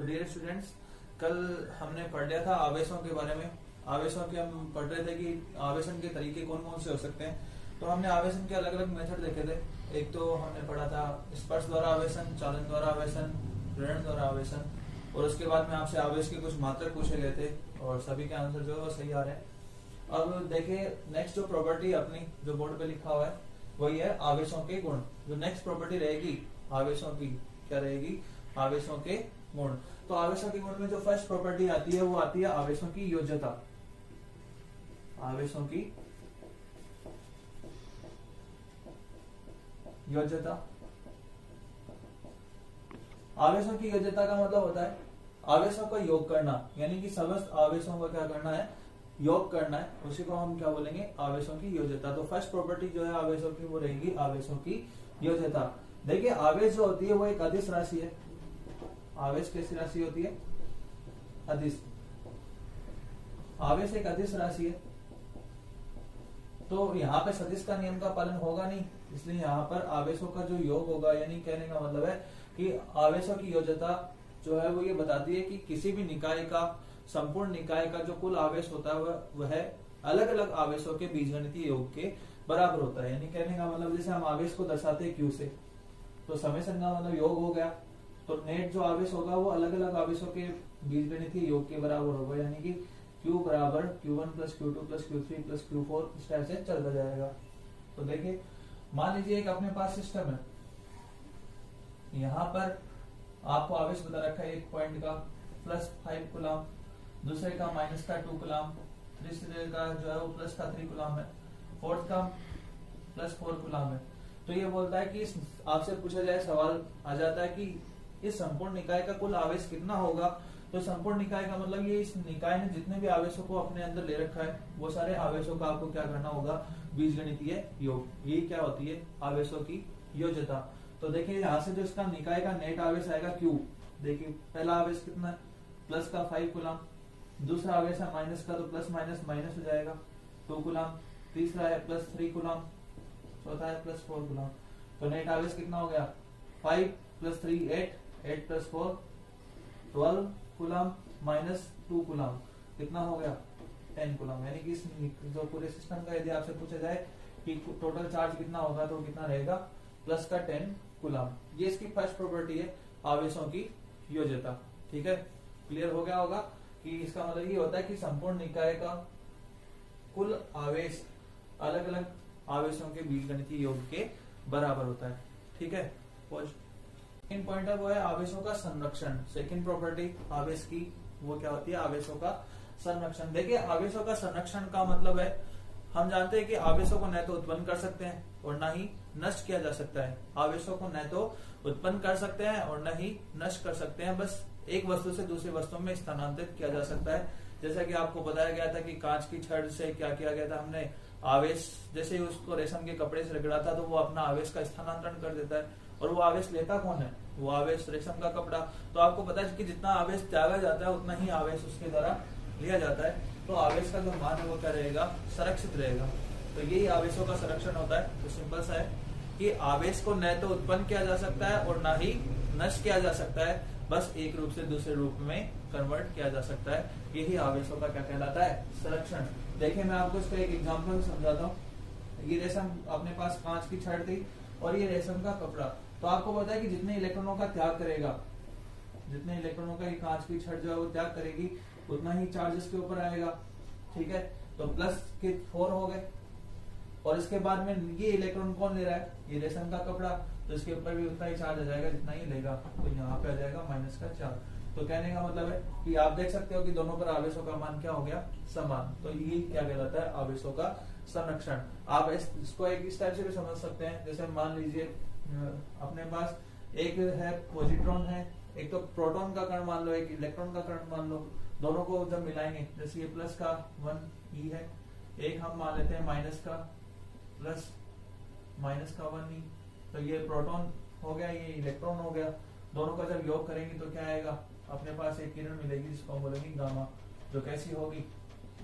तो dear students, कल हमने पढ़ लिया था आवेशों के बारे में। आवेशों के हम पढ़ रहे थे कि आवेशन के तरीके कौन कौन से हो सकते हैं। तो हमने आवेशन के अलग अलग मेथड देखे थे। एक तो हमने पढ़ा था स्पर्श द्वारा आवेशन, चालन द्वारा आवेशन, प्रेरण द्वारा आवेशन, और उसके बाद में आपसे आवेश के कुछ मात्रक पूछे गए थे और सभी के आंसर जो है वो सही आ रहे हैं। अब देखिए नेक्स्ट जो प्रॉपर्टी अपनी जो बोर्ड पे लिखा हुआ है वही है आवेशों के गुण। जो नेक्स्ट प्रॉपर्टी रहेगी आवेशों की, क्या रहेगी? आवेशों के गुण। तो आवेशों के गुण में जो फर्स्ट प्रॉपर्टी आती है वो आती है आवेशों की योज्यता। आवेशों की योज्यता। आवेशों की योज्यता का मतलब होता है आवेशों का योग करना, यानी कि समस्त आवेशों का क्या करना है? योग करना है। उसी को हम क्या बोलेंगे? आवेशों की योज्यता। तो फर्स्ट प्रॉपर्टी जो है आवेशों की वो रहेगी आवेशों की योज्यता। देखिए आवेश जो होती है वो एक अदिश राशि है। आवेश कैसी राशि होती है? अदिश। आवेश एक अदिश राशि है। तो यहाँ पे सदिश का नियम का पालन होगा नहीं, इसलिए यहाँ पर आवेशों का जो योग होगा, यानी कहने का मतलब है कि आवेशों की योज्यता जो है वो ये बताती है कि किसी भी निकाय का, संपूर्ण निकाय का जो कुल आवेश होता है वह अलग अलग आवेशों के बीजगणितीय योग के बराबर होता है। यानी कहने का मतलब जैसे हम आवेश को दर्शाते हैं Q से, तो समेशन का मतलब योग हो गया। तो नेट जो आवेश होगा वो अलग अलग आवेशों के बीजगणितीय योग के बराबर होगा, यानी कि Q बराबर Q1 plus Q2 plus Q3 plus Q4 इस टाइप से चलता जाएगा। तो देखिए मान लीजिए एक अपने पास सिस्टम है, यहाँ पर आपको आवेश बता रखा है एक पॉइंट का +5 कूलम, दूसरे का -2 कूलम, तीसरे का जो है वो +3 कूलम है, फोर्थ का +4 कूलम है। तो ये बोलता है कि आपसे पूछा जाए, सवाल आ जाता है कि इस संपूर्ण निकाय का कुल आवेश कितना होगा। तो संपूर्ण निकाय का मतलब ये इस निकाय ने जितने भी आवेशों को अपने अंदर ले रखा है वो सारे आवेशों का आपको क्या करना होगा? बीजगणितीय योग। ये क्या होती है? आवेशों की योज्यता। तो देखिए यहाँ से जो इसका निकाय का नेट आवेश आएगा Q। देखिए पहला आवेश कितना है? प्लस का 5 कूलम, दूसरा आवेश है माइनस का, तो प्लस माइनस माइनस हो जाएगा 2 कूलम, तीसरा है +3 कूलम, चौथा है +4 कूलम। तो नेट आवेश कितना हो गया? 5 + 3 8, 8 + 4 12 कूलम -2 कूलम, कितना हो गया? 10 कूलम। यानी कि इस जो पूरे सिस्टम का यदि आपसे पूछा जाए कि टोटल चार्ज कितना होगा तो कितना रहेगा? प्लस का 10 कूलम। ये इसकी फर्स्ट प्रॉपर्टी है आवेशों की योज्यता। ठीक है, क्लियर हो गया होगा कि इसका मतलब ये होता है कि संपूर्ण निकाय का कुल आवेश अलग अलग आवेशों के बीजगणितीय योग के बराबर होता है। ठीक है, सेकंड पॉइंट है वो है आवेशों का संरक्षण। सेकंड प्रॉपर्टी आवेश की वो क्या होती है? आवेशों का संरक्षण। देखिए आवेशों का संरक्षण का मतलब है, हम जानते हैं कि आवेशों को न तो उत्पन्न कर सकते हैं और न ही नष्ट किया जा सकता है। आवेशों को न तो उत्पन्न कर सकते हैं और न ही नष्ट कर सकते हैं, बस एक वस्तु से दूसरी वस्तु में स्थानांतरित किया जा सकता है। जैसा कि आपको बताया गया था कि कांच की छड़ से क्या किया गया था, हमने आवेश जैसे ही उसको रेशम के कपड़े से रगड़ा था तो वो अपना आवेश का स्थानांतरण कर देता है, और वो आवेश लेता कौन है? वो आवेश रेशम का कपड़ा। तो आपको पता है कि जितना आवेश त्यागा जाता है उतना ही आवेश उसके द्वारा लिया जाता है। तो आवेश का जो मान है वो क्या रहेगा? संरक्षित रहेगा। तो यही आवेशों का संरक्षण होता है। तो सिंपल सा है कि आवेश को न तो उत्पन्न किया जा सकता है और न ही नष्ट किया जा सकता है, बस एक रूप से दूसरे रूप में कन्वर्ट किया जा सकता है। यही आवेशों का क्या कहलाता है? संरक्षण। देखिए मैं आपको इसका एक एग्जांपल समझाता हूँ। ये रेशम अपने पास कांच की छड़ थी और ये रेशम का कपड़ा। तो आपको पता है कि जितने इलेक्ट्रॉनों का त्याग करेगा, जितने इलेक्ट्रॉनों का ये कांच की छड़ जो है वो त्याग करेगी, उतना ही चार्ज इसके ऊपर आएगा। ठीक है, तो प्लस के 4 हो गए, और इसके बाद में ये इलेक्ट्रॉन कौन ले रहा है? ये रेशम का कपड़ा। तो इसके ऊपर भी उतना ही चार्ज आ जाएगा जितना ही लेगा, तो यहाँ पे आ जाएगा -4। तो कहने का मतलब है कि आप देख सकते हो कि दोनों पर आवेशों का मान क्या हो गया? समान। तो ये क्या कहलाता है? आवेशों का संरक्षण। आप इसको एक इस टाइप से भी समझ सकते हैं, जैसे मान लीजिए अपने पास एक है पॉजिट्रॉन है, एक तो प्रोटॉन का कण मान लो, एक इलेक्ट्रॉन का कण मान लो। दोनों को जब मिलाएंगे, जैसे ये प्लस का 1e है, एक हम मान लेते हैं माइनस का, प्लस माइनस का 1e, तो ये प्रोटॉन हो गया, ये इलेक्ट्रॉन हो गया। दोनों का जब योग करेंगे तो क्या आएगा? अपने पास एक किरण मिलेगी जिसको हम बोलेंगे गामा, जो कैसी होगी?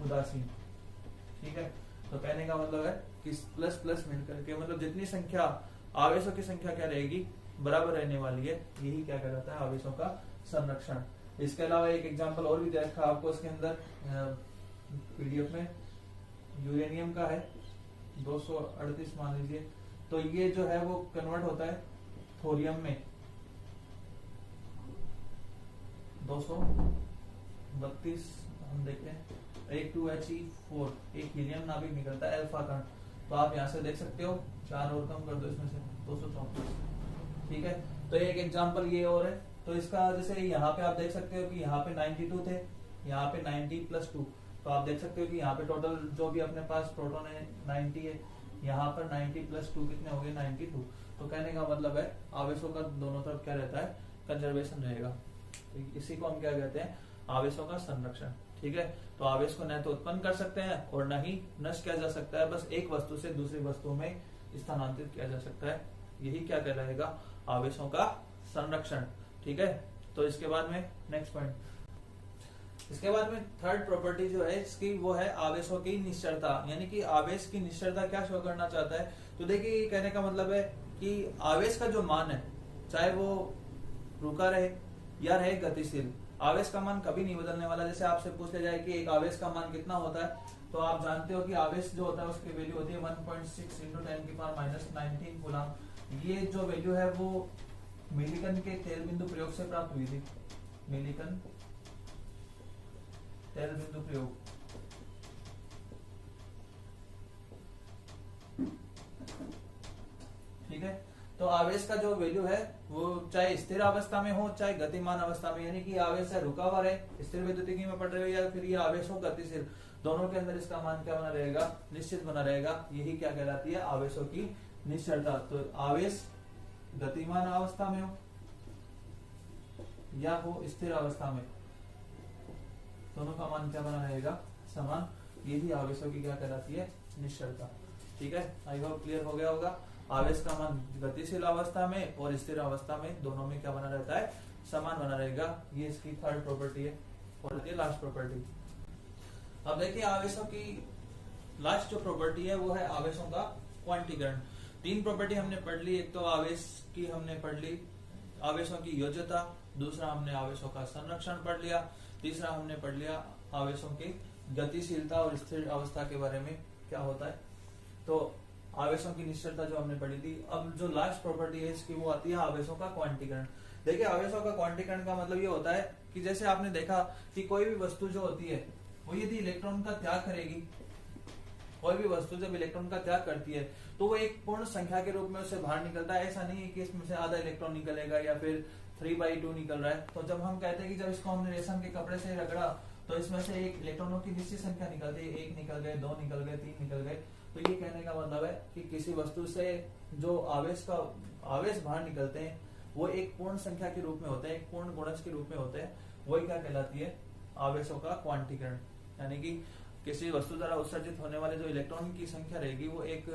उदासीन। ठीक है, तो कहने का मतलब है कि प्लस प्लस मिलकर के मतलब जितनी संख्या आवेशों की संख्या क्या रहेगी? बराबर रहने वाली है। यही क्या कहलाता है? आवेशों का संरक्षण। इसके अलावा एक एग्जांपल और भी दे रखा है आपको इसके अंदर पीडीएफ में, यूरेनियम का है 238 मान लीजिए, तो ये जो है वो कन्वर्ट होता है थोरियम में 232, हम देखते हैं एक 2He4, एक हीलियम नाभिक निकलता है अल्फा कण। तो आप यहाँ से देख सकते हो 4 और कम कर दो इसमें से 234, ठीक है। तो एक एग्जांपल ये और है। तो इसका जैसे यहाँ पे आप देख सकते हो कि यहाँ पे 92 थे, यहाँ पे 90 + 2, तो आप देख सकते हो कि यहाँ पे टोटल जो भी अपने पास प्रोटॉन है 90 है, यहाँ पर 90 + 2 कितने हो गए 92। तो कहने का मतलब है आवेशों का दोनों तरफ क्या रहता है, कंजर्वेशन रहेगा। तो इसी को हम क्या कहते हैं, आवेशों का संरक्षण, ठीक है। तो आवेश को न तो उत्पन्न कर सकते हैं और न ही नष्ट किया जा सकता है, बस एक वस्तु से दूसरी वस्तु में स्थानांतरित किया जा सकता है, यही क्या कहलाएगा, आवेशों का संरक्षण, ठीक है। तो इसके बाद में नेक्स्ट पॉइंट, इसके बाद में थर्ड प्रॉपर्टी जो है इसकी वो है आवेशों की निश्चलता, यानी कि आवेश की निश्चलता क्या शो करना चाहता है। तो देखिए कहने का मतलब है कि आवेश का जो मान है, चाहे वो रुका रहे या रहे गतिशील, आवेश का मान कभी नहीं बदलने वाला। जैसे आपसे पूछ लिया जाए कि एक आवेश का मान कितना होता है, तो आप जानते हो कि आवेश जो होता है उसकी वैल्यू होती है 1.6 × 10⁻⁻19 कूलम। ये जो वैल्यू है वो मिलिकन के तेल बिंदु प्रयोग से प्राप्त हुई थी, मिलिकन तेल बिंदु प्रयोग, ठीक है। तो आवेश का जो वैल्यू है वो चाहे स्थिर अवस्था में हो चाहे गतिमान अवस्था में, यानी कि आवेश है रुका हुआ रहे, स्थिर विद्युतिकी में पड़ रहे हो, या फिर ये आवेश हो गतिशील, दोनों के अंदर इसका मान क्या बना रहेगा, निश्चित बना रहेगा। यही क्या कहलाती है, आवेशों की निश्चलता। तो आवेश गतिमान अवस्था में हो या हो स्थिर अवस्था में, दोनों का मान क्या बना रहेगा, समान। यही आवेशों की क्या कहलाती है, निश्चलता, ठीक है। आई होप क्लियर हो गया होगा। आवेश का मान गतिशील अवस्था में और स्थिर अवस्था में दोनों में क्या बना रहता है, समान बना रहेगा। ये इसकी थर्ड प्रॉपर्टी है। और लास्ट प्रॉपर्टी, अब देखिए आवेशों की लास्ट जो प्रॉपर्टी है वो है आवेशों का क्वांटीकरण। 3 प्रॉपर्टी हमने पढ़ ली, एक तो आवेश की हमने पढ़ ली, आवेशों की योज्यता, दूसरा हमने आवेशों का संरक्षण पढ़ लिया, तीसरा हमने पढ़ लिया आवेशों की गतिशीलता और स्थिर अवस्था के बारे में क्या होता है। तो आवेशों की निश्चलता जो हमने पढ़ी थी। अब जो लास्ट प्रॉपर्टी है इसकी वो आती है आवेशों का क्वांटीकरण। देखिए आवेशों का क्वांटीकरण का मतलब ये होता है कि जैसे आपने देखा कि कोई भी वस्तु जो होती है वो यदि इलेक्ट्रॉन का त्याग करेगी, कोई भी वस्तु जब इलेक्ट्रॉन का त्याग करती है तो वो एक पूर्ण संख्या के रूप में उससे बाहर निकलता है। ऐसा नहीं है कि इसमें से आधा इलेक्ट्रॉन निकलेगा या फिर 3/2 निकल रहा है। तो जब हम कहते हैं कि जब इसको हमने रेशम के कपड़े से रगड़ा तो इसमें से एक इलेक्ट्रॉनों की निश्चित संख्या निकलती है, 1 निकल गए, 2 निकल गए, 3 निकल गए। तो ये कहने का मतलब है कि किसी वस्तु से जो आवेश बाहर निकलते हैं वो एक पूर्ण संख्या के रूप में होते हैं, एक पूर्ण गुणज के रूप में होते हैं। वही क्या कहलाती है, आवेशों का क्वांटीकरण। यानी कि किसी वस्तु द्वारा उत्सर्जित होने वाले जो इलेक्ट्रॉन की संख्या रहेगी वो एक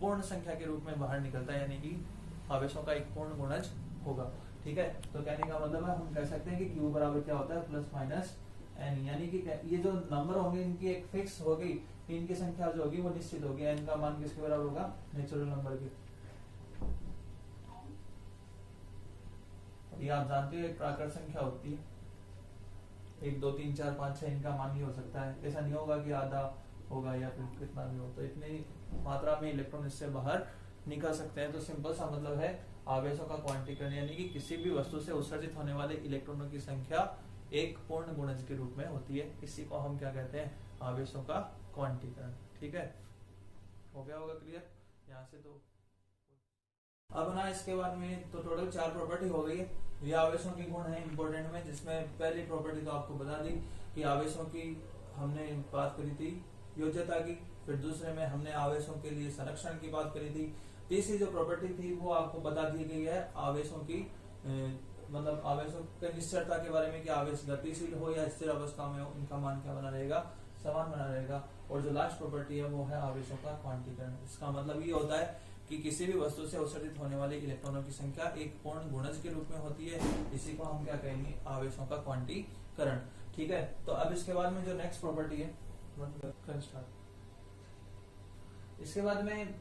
पूर्ण संख्या के रूप में बाहर निकलता है, यानी कि आवेशों का एक पूर्ण गुणज होगा, ठीक है। तो कहने का मतलब है हम कह सकते हैं कि Q बराबर क्या होता है, +- n, यानी कि ये जो नंबर होंगे इनकी एक फिक्स होगी कि इनकी संख्या जो होगी वो निश्चित होगी। n का मान किसके बराबर होगा, नेचुरल नंबर के। ये आप जानते हो एक प्राकृत संख्या होती है, 1 2 3 4 5 6 इनका मान ही हो सकता है। ऐसा नहीं होगा कि आधा होगा या फिर कितना भी हो। तो इतनी मात्रा में इलेक्ट्रॉन इससे बाहर निकल सकते हैं। तो सिंपल सा मतलब है आवेशों का क्वांटीकरण, यानी कि किसी भी वस्तु से उत्सर्जित होने वाले इलेक्ट्रॉनों की संख्या एक पूर्ण गुणज के रूप में होती है। इसी को हम क्या कहते हैं, आवेशों का क्वांटीकरण, ठीक है। हो गया होगा क्लियर यहाँ से। तो अब ना इसके बाद में तो टोटल 4 प्रॉपर्टी हो गई है। ये आवेशों के गुण है इंपॉर्टेंट में, जिसमें पहली प्रॉपर्टी तो आपको बता दी कि आवेशों की हमने बात करी थी योज्यता की, फिर दूसरे में हमने आवेशों के लिए संरक्षण की बात करी थी, तीसरी जो प्रॉपर्टी थी वो आपको बता दी गई है आवेशों की मतलब आवेशों की निश्चलता के बारे में कि आवेश गतिशील हो या स्थिर अवस्था में हो, इनका मान क्या बना रहेगा, समान बना रहेगा। और जो लास्ट प्रॉपर्टी है वो है आवेशों का क्वांटीकरण। इसका मतलब ये होता है कि किसी भी वस्तु से उत्सर्जित होने वाले इलेक्ट्रॉनों की संख्या एक पूर्ण गुणज के रूप में होती है। इसी को हम क्या कहेंगे, आवेशों का क्वांटीकरण, ठीक है। तो अब इसके बाद में जो नेक्स्ट प्रॉपर्टी है, इसके बाद में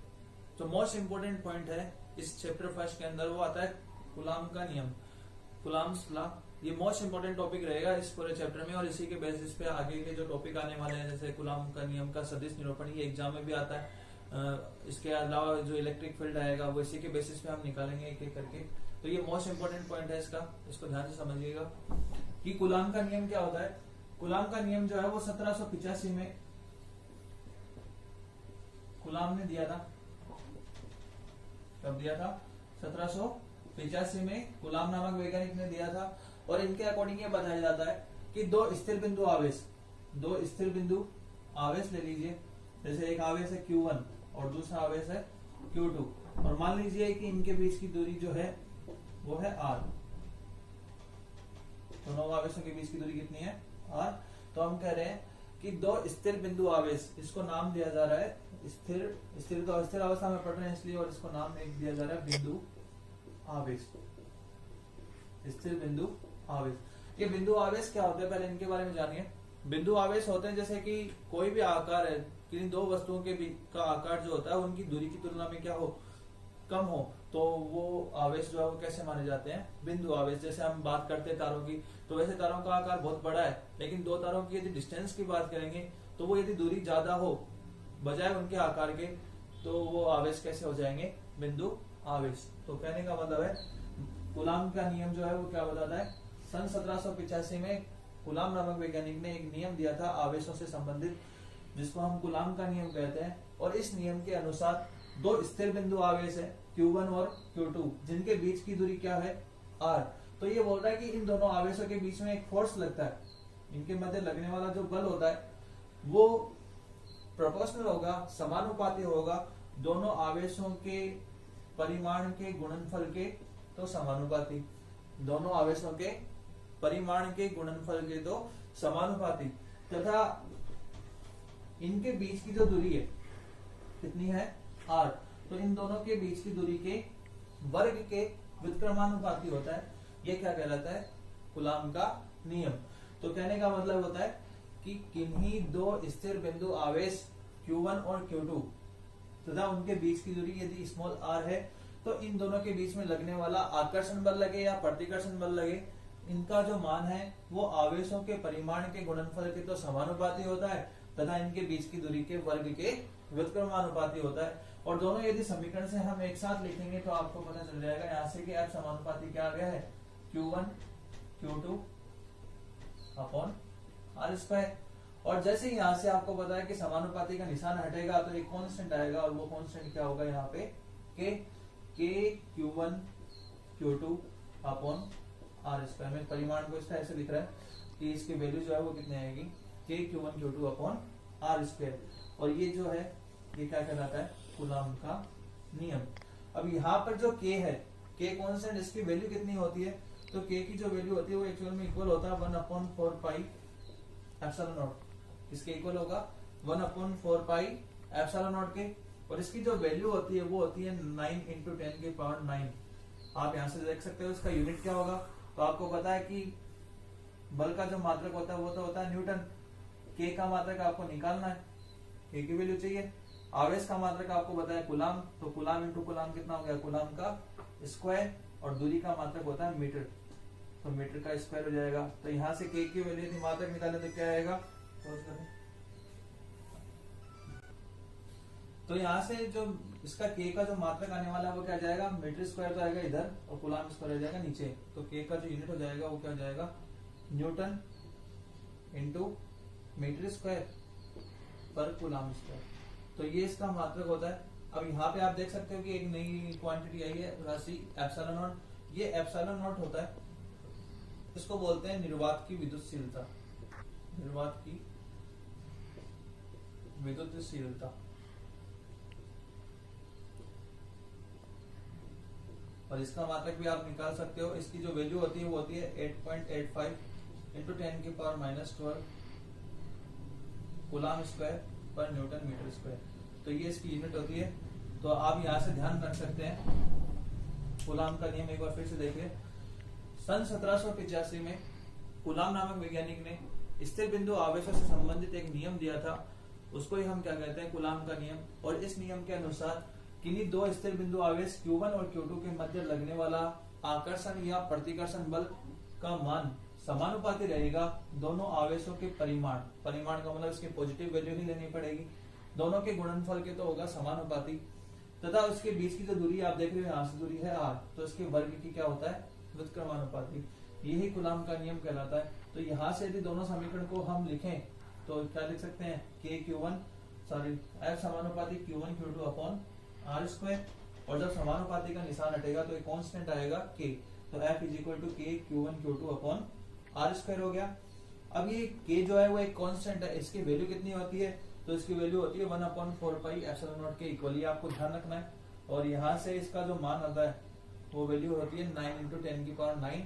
जो मोस्ट इंपोर्टेंट पॉइंट है इस चैप्टर फर्स्ट के अंदर वो आता है कूलाम का नियम, कूलाम्स लॉ ये मोस्ट इंपोर्टेंट टॉपिक रहेगा इस पूरे चैप्टर में, और इसी के बेसिस पे आगे के जो टॉपिक आने वाले हैं जैसे कूलॉम का नियम का सदिश निरूपण, ये एग्जाम में भी आता है। इसके अलावा जो इलेक्ट्रिक फील्ड आएगा वो इसी के बेसिस पे हम निकालेंगे एक एक करके। तो ये मोस्ट इंपोर्टेंट पॉइंट है इसका, इसको ध्यान से समझिएगा कि कूलॉम का नियम क्या होता है। कूलॉम का नियम जो है वो 1785 में कूलॉम ने दिया था। कब दिया था? 1785 में कूलॉम नामक वैज्ञानिक ने दिया था। और इनके अकॉर्डिंग ये बताया जाता है कि दो स्थिर बिंदु आवेश ले लीजिए, जैसे एक आवेश है Q1 और दूसरा आवेश है Q2, और मान लीजिए कि इनके बीच की दूरी जो है वो है R। दोनों आवेशों के बीच की दूरी कितनी है? R। तो हम कह रहे हैं कि दो स्थिर बिंदु आवेश, इसको नाम दिया जा रहा है स्थिर अवस्था में पढ़ रहे हैं इसलिए, और इसको नाम एक दिया जा रहा है बिंदु आवेश, स्थिर बिंदु आवेश। ये बिंदु आवेश क्या होते हैं पहले इनके बारे में जानिए। बिंदु आवेश होते हैं जैसे कि कोई भी आकार है, किन्हीं दो वस्तुओं के बीच का आकार जो होता है उनकी दूरी की तुलना में क्या हो? कम हो, तो वो आवेश जो है वो कैसे माने जाते हैं? बिंदु आवेश। जैसे हम बात करते हैं तारों की, तो वैसे तारों का आकार बहुत बड़ा है, लेकिन दो तारों की यदि डिस्टेंस की बात करेंगे तो वो यदि दूरी ज्यादा हो बजाय उनके आकार के, तो वो आवेश कैसे हो जाएंगे? बिंदु आवेश। तो कहने का मतलब है कूलॉम का नियम जो है वो क्या बताता है? सन 1785 में कूलॉम नामक वैज्ञानिक ने एक नियम दिया था आवेशों से संबंधित, जिसको हम कूलॉम का नियम कहते हैं। और इस नियम के अनुसार दो स्थिर बिंदु आवेश है Q1 और Q2, जिनके बीच की दूरी क्या है? R। तो ये बोल रहा है कि इन दोनों आवेशों के बीच में एक फोर्स लगता है, इनके मध्य लगने वाला जो बल होता है वो प्रोपोर्शनल होगा, समानुपाती होगा दोनों आवेशों के परिमाण के गुणनफल के, तो समानुपाती। दोनों आवेशों के परिमाण के गुणनफल के तो समानुपाती, तथा इनके बीच की जो दूरी है कितनी है? R। तो इन दोनों के बीच की दूरी के वर्ग के व्युत्क्रमानुपाती होता है। ये क्या कहलाता है? कूलॉम का नियम। तो कहने का मतलब होता है कि किन्हीं दो स्थिर बिंदु आवेश Q1 और Q2 तथा उनके बीच की दूरी यदि स्मॉल r है, तो इन दोनों के बीच में लगने वाला आकर्षण बल लगे या प्रतिकर्षण बल लगे, इनका जो मान है वो आवेशों के परिमाण के गुणनफल के तो समानुपाती होता है तथा इनके बीच की दूरी के वर्ग के व्युत्क्रमानुपाती होता है। और दोनों यदि समीकरण से हम एक साथ लिखेंगे तो आपको पता चल जाएगा यहाँ से कि F समानुपाती क्या आ गया है? Q1 Q2 upon R square. और जैसे ही यहाँ से आपको पता है कि समानुपाती का निशान हटेगा तो एक कांस्टेंट आएगा, और वो कांस्टेंट क्या होगा यहाँ पे? K Q1 Q2 upon R square. में परिमाण को इस तरह से लिख रहा है कि इसकी वैल्यू जो है वो कितनी आएगी? K Q1 Q2 upon R square. और ये जो है ये क्या कहलाता है? कूलॉम का नियम। अब यहाँ पर जो K है, K कांस्टेंट, इसकी वैल्यू कितनी होती है? तो K की जो वैल्यू होती है वो एक्चुअल में इक्वल होता है 1/4 पाई एप्सिलॉन नॉट। इसके इक्वल होगा 1/4 पाई एप्सिलॉन नॉट के। और इसकी जो वैल्यू होती है वो होती है 9 × 10⁹। आप यहाँ से देख सकते हो इसका यूनिट क्या होगा। तो आपको पता है कि बल का जो मात्रक होता है वो तो होता है न्यूटन। K का मात्रक आपको निकालना है, K की वैल्यू चाहिए। आवेश का मात्रक आपको पता है कूलॉम, तो कूलॉम इंटू कूलॉम कितना हो गया? कूलॉम का स्क्वायर। और दूरी का मात्रक होता है मीटर, तो मीटर का स्क्वायर हो जाएगा। तो यहाँ से K की वैल्यू यदि मात्रक निकाले तो क्या आएगा? तो यहाँ से जो इसका K का जो मात्रक आने वाला है वो क्या जाएगा? मीटर स्क्वायर तो आएगा इधर और कूलॉम स्क्वायर आ जाएगा नीचे। तो K का जो यूनिट हो जाएगा वो क्या हो जाएगा? न्यूटन इंटू मीटर स्क्वायर पर कूलॉम स्क्वायर। तो ये इसका मात्रक होता है। अब यहाँ पे आप देख सकते हो कि एक नई क्वांटिटी आई है, राशि एप्सिलॉन नॉट। ये एप्सिलॉन नॉट होता है, इसको बोलते हैं निर्वात की विद्युतशीलता। निर्वात की विद्युतशीलता। और इसका मात्रक भी आप निकाल सकते हो। इसकी जो वैल्यू होती है वो होती है 8.85 × 10⁻12 कूलॉम स्क्वायर पर न्यूटन मीटर स्क्वायर। तो ये इसकी यूनिट होती है। तो आप यहाँ से ध्यान रख सकते हैं। कूलॉम का नियम एक बार फिर से देखिए। सन 1785 में कूलॉम नामक वैज्ञानिक ने स्थिर बिंदु आवेशों से संबंधित एक नियम दिया था, उसको ही हम क्या कहते हैं? कूलॉम का नियम। और इस नियम के अनुसार किन्हीं दो स्थिर बिंदु आवेश Q1 और Q2 के मध्य लगने वाला आकर्षण या प्रतिकर्षण बल का मान समानुपाती रहेगा दोनों आवेशों के परिमाण का मतलब इसकी पॉजिटिव वैल्यू ही लेनी पड़ेगी, दोनों के गुणनफल के तो होगा समानुपाती, तथा उसके बीच की जो दूरी आप देख रहे हो यहाँ से दूरी है r, तो इसके वर्ग की क्या होता है व्युत्क्रमानुपाती। यही कूलाम का नियम कहलाता है। तो यहाँ से यदि दोनों समीकरण को हम लिखें तो क्या लिख सकते हैं F समानुपाती Q1 Q2 upon R square, और जब समानुपाती का निशान हटेगा तो एक कांस्टेंट आएगा K, तो F is equal to K Q1 Q2 upon R square हो गया। अब ये K जो है वो एक कांस्टेंट है, इसकी वैल्यू कितनी होती है, तो इसकी वैल्यू होती है 1/4 पाई एप्सिलॉन नॉट के इक्वली, आपको ध्यान रखना है। और यहाँ से इसका जो मान आता है वो वैल्यू होती है 9 × 10⁹।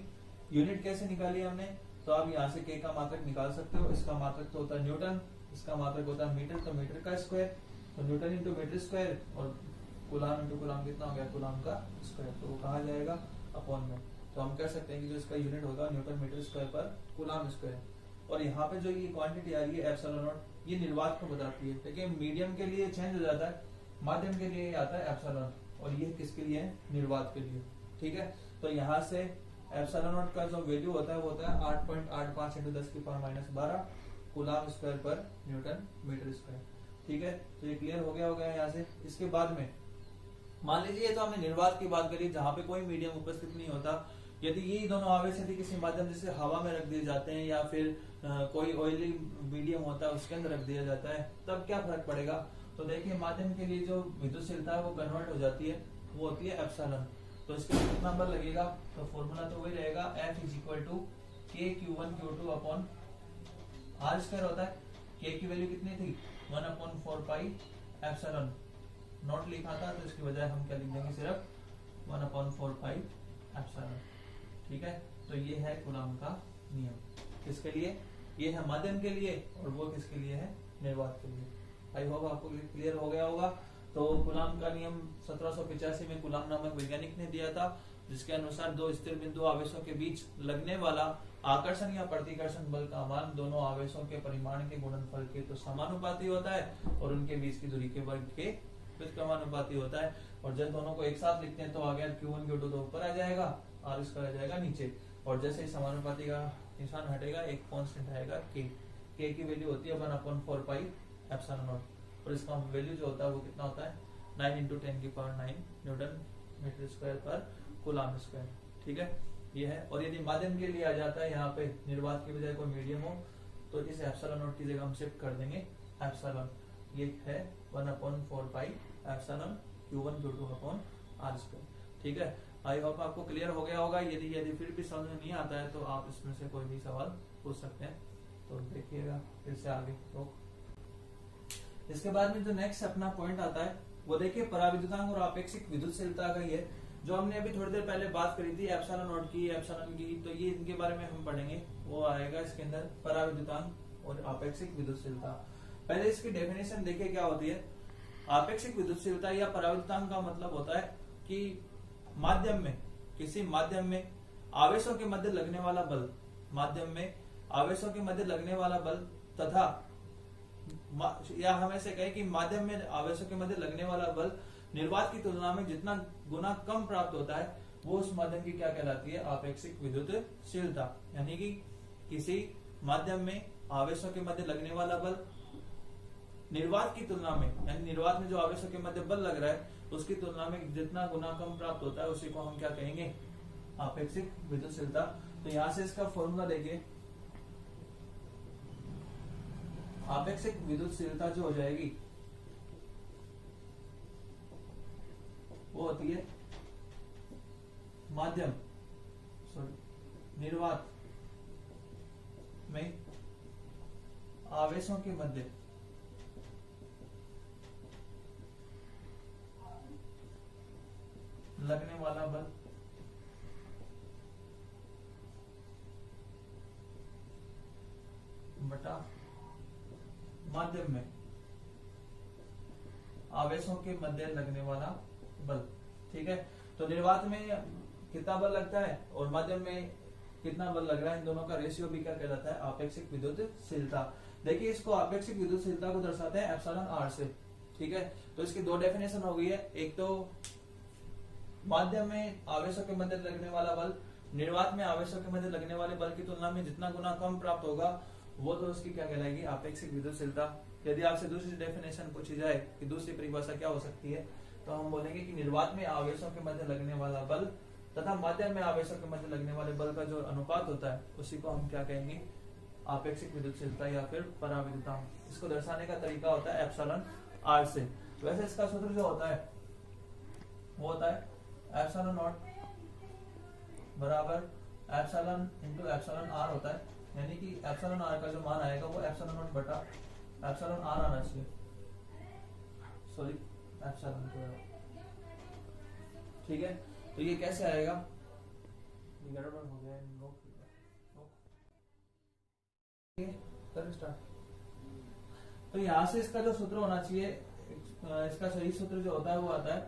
यूनिट कैसे निकाली हमने, तो आप यहाँ से K का मात्रक निकाल सकते हो। इसका मात्रक तो होता है न्यूटन, इसका मात्रक होता है मीटर, तो मीटर का स्क्वायर, तो न्यूटन इंटू मीटर स्क्वायर, और कूलाम इंटू कूलाम कितना हो गया कूलाम का स्क्वायर, तो वो कहा जाएगा अपॉन में। तो हम कह सकते हैं कि जो इसका यूनिट होगा न्यूटन मीटर स्क्वायर पर कूलाम स्क्वायर। और यहाँ पे जो ये क्वांटिटी आ रही है एप्सिलॉन नॉट, ये निर्वात को बताती है। देखिए मीडियम के लिए चेंज हो जाता है, माध्यम के लिए आता है एप्सिलॉन, और ये किसके लिए है निर्वात के लिए। ठीक है, तो यहाँ से एप्सिलॉन नॉट का जो वैल्यू होता है वो होता है 8.85 × 10⁻12 कूलाम स्क्वायर पर न्यूटन मीटर स्क्वायर। ठीक है, तो ये क्लियर हो गया होगा यहाँ से। इसके बाद में मान लीजिए तो हमने निर्वात की बात करी जहां पे कोई मीडियम उपस्थित नहीं होता, यदि ये दोनों आवेश यदि किसी माध्यम जैसे हवा में रख दिए जाते हैं या फिर कोई ऑयली मीडियम होता है उसके अंदर रख दिया जाता है, तब क्या फर्क पड़ेगा। तो देखिए माध्यम के लिए जो विद्युतशीलता है वो कन्वर्ट हो जाती है, वो होती है एप्सिलॉन। तो इसके लिए कितना बल लगेगा, तो फॉर्मूला तो वही रहेगा F is equal to K Q1 Q2 upon R square होता है। K की वैल्यू कितनी थी 1/4 पाई एप्सिलॉन नॉट लिखा था, तो इसकी बजाय हम क्या लिख देंगे सिर्फ 1/4 पाई एप्सिलॉन। ठीक है, तो ये है कूलाम का नियम, किसके लिए, ये है माध्यम के लिए, और वो किसके लिए है निर्वात के लिए। आई होप आपको क्लियर हो गया होगा। तो कूलाम का नियम 1785 में कूलाम नामक वैज्ञानिक ने दिया था, जिसके अनुसार दो स्थिर बिंदु आवेशों के बीच लगने वाला आकर्षण या प्रतिकर्षण बल का मान दोनों आवेशों के परिमाण के गुणनफल के तो समानुपाती होता है, और उनके बीच की दूरी के वर्ग के व्युत्क्रमानुपाती होता है। और जब दोनों को एक साथ लिखते हैं तो आ गया Q1 Q2 तो ऊपर आ जाएगा, R स्क्वायर आ जाएगा नीचे, और जैसे ही समानुपाती का निशान हटेगा एक कांस्टेंट आएगा K की वैल्यू होती है 1/4 पाई एप्सिलॉन नॉट, और इसका वैल्यू जो होता है वो कितना होता है 9 × 10⁹ न्यूटन मीटर स्क्वायर पर कूलाम स्क्वायर। ठीक है, ये है। और यदि माध्यम के लिए आ जाता है यहाँ पे निर्वात की बजाय कोई मीडियम हो, तो इस एप्सिलॉन नॉट की जगह हम शिफ्ट कर देंगे एप्सिलॉन, ये है 1/4 pi epsilon Q1 Q2 upon R square. ठीक है, आई होप आपको क्लियर हो गया होगा। यदि फिर भी समझ में नहीं आता है तो आप इसमें से कोई भी सवाल पूछ सकते हैं। तो देखिएगा फिर से आगे। तो इसके बाद में जो नेक्स्ट अपना पॉइंट आता है वो देखिए पराविद्युतांक और आपेक्षिक विद्युतशीलता का ही है, जो हमने अभी थोड़ी देर पहले बात करी थी एप्सिलॉन नॉट की, एप्सिलॉन की, तो ये इनके बारे में हम पढ़ेंगे। वो आएगा इसके अंदर पराविद्युतांक और आपेक्षिक विद्युतशीलता। पहले इसकी डेफिनेशन देखिए क्या होती है। आपेक्षिक विद्युतशीलता या पराविद्युतांक का मतलब होता है कि माध्यम में, किसी माध्यम में आवेशों के मध्य लगने वाला बल, माध्यम में आवेशों के मध्य लगने वाला बल तथा या हम ऐसे कहें कि माध्यम में आवेशों के मध्य लगने वाला बल निर्वात की तुलना में जितना गुना कम प्राप्त होता है वो उस माध्यम की क्या कहलाती है आपेक्षिक विद्युतशीलता। यानी कि किसी माध्यम में आवेशों के मध्य लगने वाला बल निर्वात की तुलना में, यानी निर्वात में जो आवेशों के मध्य बल लग रहा है उसकी तुलना में जितना गुना कम प्राप्त होता है उसी को हम क्या कहेंगे आपेक्षिक विद्युतशीलता। तो यहां से इसका फॉर्मूला देखिए, आपेक्षिक विद्युतशीलता जो हो जाएगी वो होती है माध्यम निर्वात में आवेशों के मध्य लगने वाला बल बटा माध्यम में आवेशों के मध्य लगने वाला बल। ठीक है, तो निर्वात में कितना बल लगता है और माध्यम में कितना बल लग रहा है, इन दोनों का रेशियो भी क्या कहलाता है आपेक्षिक विद्युतशीलता। देखिए इसको आपेक्षिक विद्युतशीलता को दर्शाते हैं एप्सिलॉन आर से। ठीक है, तो इसकी दो डेफिनेशन हो गई है, एक तो माध्यम में आवेशों के मध्य लगने वाला बल निर्वात में आवेशों के मध्य लगने वाले बल की तुलना में जितना गुना कम प्राप्त होगा वो तो उसकी क्या कहलाएगी, आपेक्षिक विद्युतशीलता। यदि आपसे दूसरी डेफिनेशन पूछी जाए कि दूसरी परिभाषा क्या हो सकती है, तो हम बोलेंगे कि निर्वात में आवेशों के मध्य लगने वाला बल तथा माध्यम में आवेशों के मध्य लगने वाले बल का जो अनुपात होता है उसी को हम क्या कहेंगे, आपेक्षिक विद्युतशीलता या फिर पराविद्युतांक। इसको दर्शाने का तरीका होता है एप्सिलॉन आर से। वैसे इसका सूत्र जो होता है वो होता है एप्सिलॉन नॉट बराबर एप्सिलॉन इंटू एप्सिलॉन आर होता है, यानी कि एप्सिलॉन आर का जो मान आएगा वो एप्सिलॉन नॉट बटा एप्सिलॉन आर आना चाहिए, सॉरी एप्सिलॉन को, ठीक है। तो ये कैसे आएगा, गड़बड़ हो गया, कर स्टार्ट। तो यहां से इसका जो सूत्र होना चाहिए, इसका सही सूत्र जो होता है वो आता है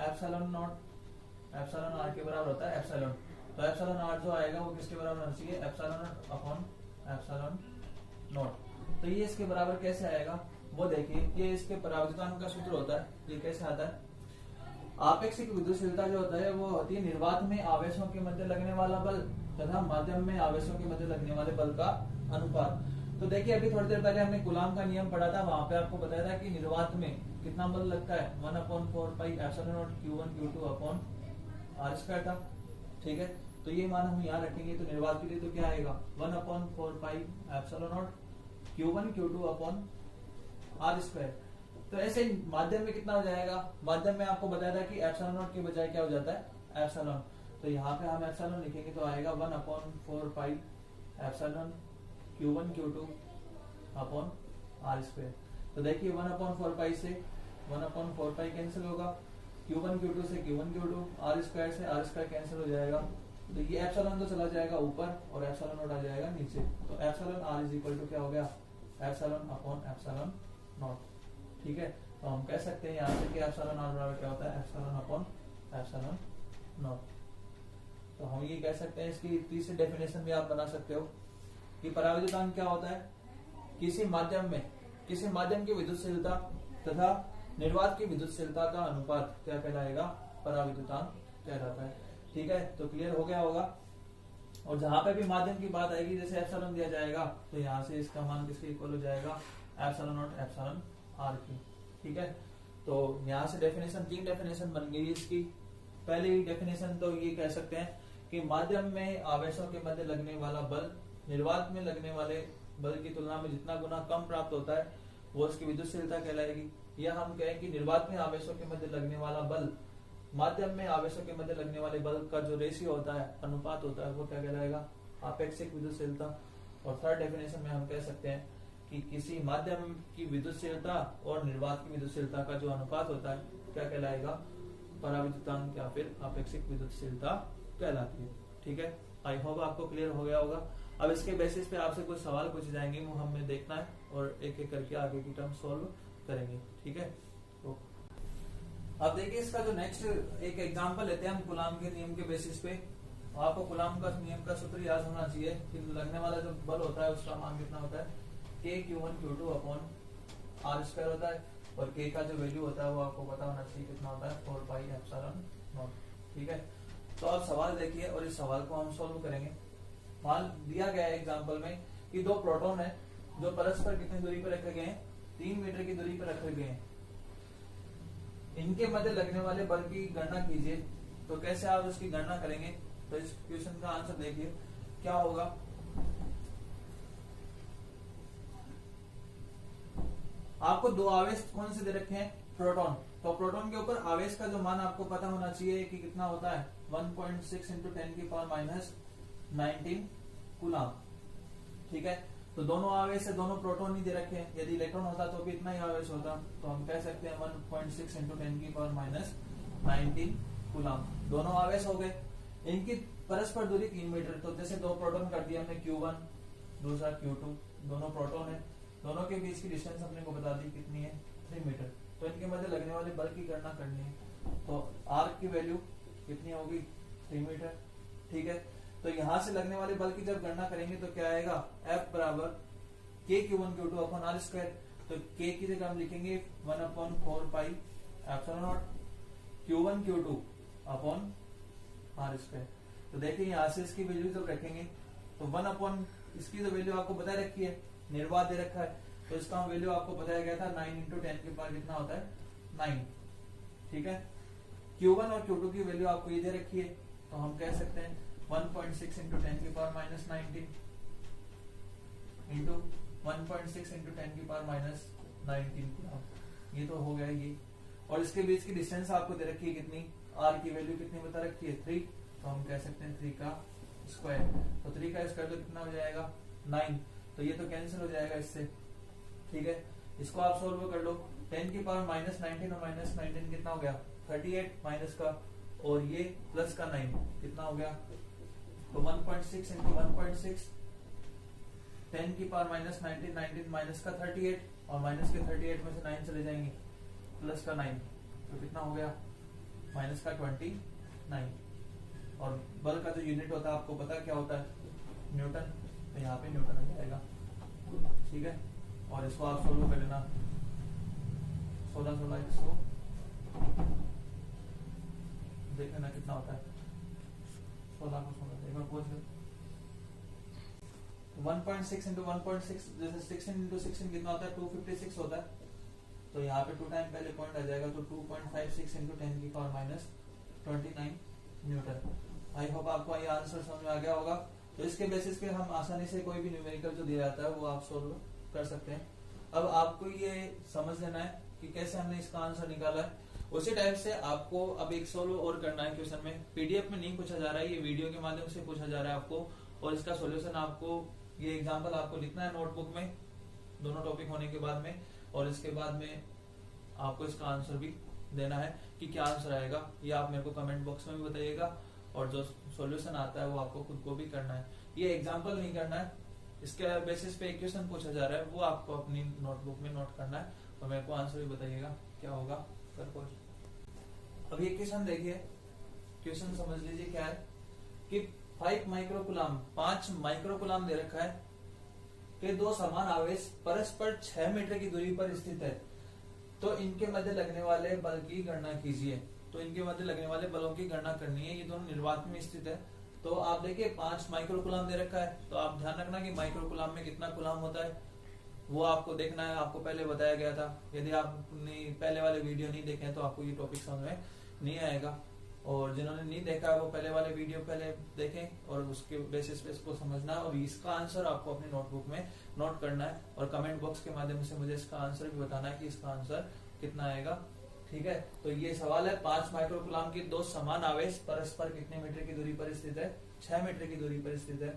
एप्सिलॉन नॉट एप्सिलॉन आर के बराबर होता है एप्सिलॉन। तो एप्सिलॉन आर जो आएगा वो किसके बराबर होना चाहिए, एप्सिलॉन अपॉन एप्सिलॉन नॉट। तो ये इसके बराबर कैसे आएगा वो देखिए, ये इसके पराविद्युतांक का सूत्र होता है। ये कैसे आता है, आपेक्षिक विद्युतशीलता जो होता है वो होती है निर्वात में आवेशों के मध्य लगने वाला बल तथा माध्यम में आवेशों के मध्य लगने वाले बल का अनुपात। तो देखिए अभी थोड़ी देर पहले हमने कूलाम का नियम पढ़ा था, वहां पे आपको बताया था कि निर्वात में कितना बल लगता है, 1/4 pi epsilon not Q1 Q2 upon r square था, ठीक है। तो ये मान हम यहाँ रखेंगे तो निर्वात के लिए तो क्या आएगा, 1/4 pi epsilon not Q1 Q2 upon r square. तो ऐसे ही माध्यम में कितना हो जाएगा, माध्यम में आपको बताया था कि एप्सिलॉन नॉट के बजाय क्या हो जाता है एप्सिलॉन। तो यहाँ पे हम एप्सिलॉन लिखेंगे तो आएगा 1/4 pi epsilon Q1 Q2 upon r square. तो देखिए 1/4 पाई से 1/4 पाई कैंसिल होगा, Q1 Q2 से Q1 Q2, आर स्क्वायर से आर स्क्वायर कैंसिल हो जाएगा। तो ये एप्सिलॉन तो चला जाएगा ऊपर और एप्सिलॉन नॉट आ जाएगा नीचे। तो epsilon r is equal to क्या हो गया, एप्सिलॉन अपॉन एप्सिलॉन नॉट, ठीक है। तो हम कह सकते हैं यहाँ से कि एप्सिलॉन आर बराबर क्या होता है, एप्सिलॉन अपॉन एप्सिलॉन नॉट। तो हम ये कह सकते हैं, इसकी तीसरी डेफिनेशन भी आप बना सकते हो कि पराविद्युतांक क्या होता है, किसी माध्यम की विद्युतशीलता तथा निर्वात की विद्युतशीलता का अनुपात क्या कहलाएगा, पराविद्युतांक कहलाता है, ठीक है। तो क्लियर हो गया होगा। और जहां पे भी माध्यम की बात आएगी, जैसे एप्सिलॉन दिया जाएगा तो यहाँ से इसका मान किसके इक्वल हो जाएगा, एप्सिलॉन नॉट एप्सिलॉन आर की, ठीक है। तो यहाँ से डेफिनेशन, 3 डेफिनेशन बन गई इसकी। पहली डेफिनेशन तो ये कह सकते हैं कि माध्यम में आवेशों के मध्य लगने वाला बल निर्वात में लगने वाले बल की तुलना में जितना गुना कम प्राप्त होता है वो उसकी विद्युतशीलता कहलाएगी। या हम कहें कि निर्वात में आवेशों के मध्य लगने वाला बल माध्यम में आवेशों के मध्य लगने वाले बल का जो रेशियो होता है, अनुपात होता है, वो क्या कहलाएगा, आपेक्षिक विद्युतशीलता। और थर्ड डेफिनेशन में हम कह सकते हैं कि किसी माध्यम की विद्युतशीलता और निर्वात की विद्युतशीलता का जो अनुपात होता है क्या कहलाएगा, पराविद्युतांक या फिर आपेक्षिक विद्युतशीलता कहलाती है, ठीक है। आई होप आपको क्लियर हो गया होगा। अब इसके बेसिस पे आपसे कुछ सवाल पूछे जाएंगे, वो हमें देखना है और एक एक करके आगे की टर्म सॉल्व करेंगे, ठीक है। तो अब देखिए इसका जो नेक्स्ट एक एग्जांपल लेते हैं हम कूलाम के नियम के बेसिस पे। आपको कूलाम का नियम का सूत्र याद होना चाहिए कि लगने वाला जो बल होता है उसका मान कितना होता है, K Q1 Q2 upon r square होता है। और K का जो वैल्यू होता है वो आपको पता होना चाहिए कितना होता है, 4 पाई एप्सिलॉन नॉट, ठीक है। तो अब सवाल देखिए और इस सवाल को हम सॉल्व करेंगे। मान दिया गया है एग्जांपल में कि 2 प्रोटॉन है जो परस्पर कितनी दूरी पर रखे गए हैं, 3 मीटर की दूरी पर रखे गए हैं। इनके मध्य लगने वाले बल की गणना कीजिए। तो कैसे आप उसकी गणना करेंगे, तो इस क्वेश्चन का आंसर देखिए क्या होगा। आपको 2 आवेश कौन से दे रखे हैं, प्रोटॉन। तो प्रोटॉन के ऊपर आवेश का जो मान आपको पता होना चाहिए कि कितना होता है, 1.6 × 10⁻⁹ कूलाम, ठीक है। तो दोनों आवेश है, दोनों प्रोटॉन ही दे रखे हैं। यदि इलेक्ट्रॉन होता तो भी इतना ही आवेश होता। तो हम कह सकते हैं 1.6 × 10⁻⁹ कूलाम। दोनों आवेश हो गए, इनकी परस्पर दूरी 3 मीटर। तो जैसे 2 प्रोटॉन कर दिया हमने Q1, दूसरा Q2, दोनों प्रोटॉन है, दोनों के बीच की डिस्टेंस अपने को बता दी कितनी है, 3 मीटर। तो इनके मध्य लगने वाले बल की गणना करनी है। तो R की वैल्यू कितनी होगी, 3 मीटर, ठीक है। तो यहां से लगने वाले बल की जब गणना करेंगे तो क्या आएगा, F बराबर K Q1 Q2 upon r square. तो K की जगह हम लिखेंगे 1/4 pi epsilon not, Q1 Q2 upon r square. तो देखिए यहाँ से इसकी वैल्यू जब रखेंगे तो 1 अपॉन इसकी तो वैल्यू आपको बता रखी है, निर्वात दे रखा है, तो इसका वैल्यू आपको बताया गया था 9 इंटू 10 के पावर कितना होता है 9। ठीक है, Q1 और Q2 की वैल्यू आपको ये दे रखी है, तो हम कह सकते हैं 1.6 इंटू 10 की पावर माइनस 19 इंटू 1.6 इंटू 10 की पावर माइनस 19। ये तो हो गया ये। और इसके बीच की डिस्टेंस आपको दे रखी है कितनी, R की वैल्यू कितनी बता रखी है 3, तो हम कह सकते हैं 3 का स्क्वायर। तो 3 का स्क्वायर तो कितना हो जाएगा 9, तो ये तो कैंसिल हो जाएगा इससे। ठीक है, इसको आप सोल्व कर लो, 10 की पावर माइनस 19 और माइनस 19 कितना हो गया 38 माइनस का, और ये प्लस का 9 कितना हो गया, तो 1.6 इंटू 1.6 10 की पावर माइनस 19 19 माइनस का 38 और माइनस के 38 में से 9 चले जाएंगे, प्लस का 9 तो कितना हो गया माइनस का 29। और बल का जो यूनिट होता है आपको पता क्या होता है न्यूटन, तो यहाँ पे न्यूटन आ जाएगा। ठीक है, और इसको आप सोल्व कर लेना 16 16 100 देख लेना कितना होता है 16 को 16 एक बार पूछ लो। 1.6 इंटू 1.6 जैसे 16 इंटू 16 कितना होता है 256 होता है, तो यहाँ पे 2 टाइम पहले पॉइंट आ जाएगा, तो 2.56 इंटू 10 की power minus 29 Newton. I hope आपको ये आंसर समझ में आ गया होगा। तो इसके बेसिस पे हम आसानी से कोई भी न्यूमेरिकल जो दिया जाता है वो आप सोल्व कर सकते हैं। अब आपको ये समझ लेना है कि कैसे हमने इसका आंसर निकाला है। उसी टाइप से आपको अब एक सोल्व और करना है क्वेश्चन में, पीडीएफ में नहीं पूछा जा रहा है, ये वीडियो के माध्यम से पूछा जा रहा है आपको, और इसका सोल्यूशन आपको ये एग्जाम्पल आपको लिखना है नोटबुक में दोनों टॉपिक होने के बाद में, और इसके बाद में आपको इसका आंसर भी देना है कि क्या आंसर आएगा, ये आप मेरे को कमेंट बॉक्स में भी बताइएगा, और जो सॉल्यूशन आता है वो आपको खुद को भी करना है। ये एग्जांपल नहीं करना है, इसके बेसिस पे एक क्वेश्चन पूछा जा रहा है वो आपको अपनी नोटबुक में नोट करना है, और मेरे को आंसर भी बताइएगा क्या होगा सर। अब ये क्वेश्चन देखिए, क्वेश्चन समझ लीजिए क्या है कि 5 माइक्रोकुलाम 5 माइक्रोकुलाम दे रखा है कि दो समान आवेश परस्पर 6 मीटर की दूरी पर स्थित है, तो इनके मध्य लगने वाले बल की गणना कीजिए। तो इनके मध्य लगने वाले बलों की गणना करनी है, ये दोनों निर्वात में स्थित है। तो आप देखिए 5 माइक्रोकुलाम दे रखा है, तो आप ध्यान रखना कि माइक्रोकुलाम में कितना कुलाम होता है वो आपको देखना है, आपको पहले बताया गया था। यदि आपने पहले वाले वीडियो नहीं देखे तो आपको ये टॉपिक समझ में नहीं आएगा, और जिन्होंने नहीं देखा है वो पहले वाले वीडियो पहले देखें और उसके बेसिस पे इसको समझना है, और इसका आंसर आपको अपनी नोटबुक में नोट करना है, और कमेंट बॉक्स के माध्यम से मुझे इसका आंसर भी बताना है कि इसका आंसर कितना आएगा। ठीक है, तो ये सवाल है 5 माइक्रोकुलाम के दो समान आवेश परस्पर कितने मीटर की दूरी पर स्थित है, 6 मीटर की दूरी पर स्थित है,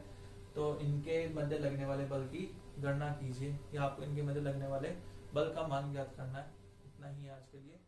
तो इनके मध्य लगने वाले बल की गणना कीजिए, या आपको इनके मध्य लगने वाले बल का मान ज्ञात करना है। इतना ही आज के लिए।